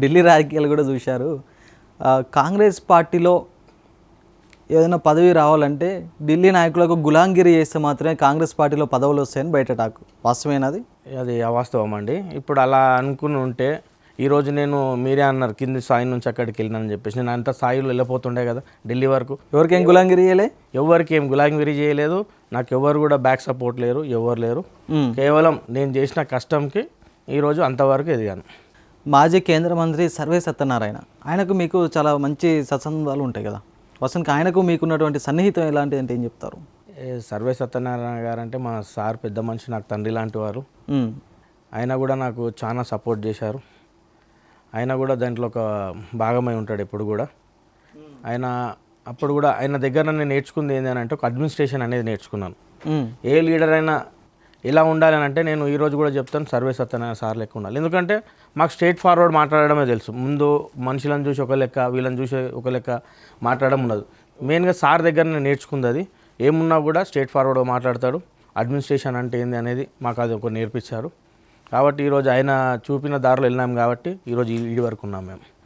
ఢిల్లీ రాజకీయాలు కూడా చూశారు. కాంగ్రెస్ పార్టీలో ఏదైనా పదవి రావాలంటే ఢిల్లీ నాయకులకు గులాంగిరి చేస్తే మాత్రమే కాంగ్రెస్ పార్టీలో పదవులు వస్తాయని బయట టాకు. వాస్తవేనది? అది అవాస్తవం అండి. ఇప్పుడు అలా అనుకుని ఉంటే ఈరోజు నేను మీరే అన్నారు కింది స్థాయి నుంచి అక్కడికి వెళ్ళినానని చెప్పేసి, నేను అంత స్థాయిలో వెళ్ళిపోతుండే కదా ఢిల్లీ వరకు. ఎవరికేం గులాంగిరి చేయలే? ఎవరికి ఏం గులాంగిరి చేయలేదు. నాకు ఎవరు కూడా బ్యాక్ సపోర్ట్ లేరు, ఎవరు లేరు. కేవలం నేను చేసిన కష్టంకి ఈరోజు అంతవరకు ఎదిగాను. మాజీ కేంద్ర మంత్రి సర్వే సత్యనారాయణ, ఆయనకు మీకు చాలా మంచి సత్సంబంధాలు ఉంటాయి కదా, వసంత్ ఆయనకు మీకున్నటువంటి సన్నిహితం ఎలాంటిది అంటే ఏం చెప్తారు? సర్వే సత్యనారాయణ గారు అంటే మా సార్ పెద్ద మనిషి, నాకు తండ్రి లాంటి వారు. ఆయన కూడా నాకు చాలా సపోర్ట్ చేశారు. ఆయన కూడా దాంట్లో ఒక భాగమై ఉంటాడు ఎప్పుడు కూడా. ఆయన అప్పుడు కూడా ఆయన దగ్గర నేను నేర్చుకుంది ఏంటంటే ఒక అడ్మినిస్ట్రేషన్ అనేది నేర్చుకున్నాను. ఏ లీడర్ అయినా ఎలా ఉండాలని అంటే నేను ఈరోజు కూడా చెప్తాను, సర్వే సత్యనారాయణ సార్ లెక్క ఉండాలి. ఎందుకంటే మాకు స్ట్రైట్ ఫార్వర్డ్ మాట్లాడడమే తెలుసు. ముందు మనుషులను చూసి ఒక లెక్క, వీళ్ళని చూసి ఒక లెక్క మాట్లాడడం ఉండదు. మెయిన్గా సార్ దగ్గర నేను నేర్చుకుంది అది. ఏమున్నా కూడా స్ట్రైట్ ఫార్వర్డ్గా మాట్లాడతాడు. అడ్మినిస్ట్రేషన్ అంటే ఏంది అనేది మాకు అది ఒక నేర్పించారు. కాబట్టి ఈరోజు ఆయన చూపిన దారిలో వెళ్ళినాం కాబట్టి ఈరోజు ఈ వరకు ఉన్నాం మేము.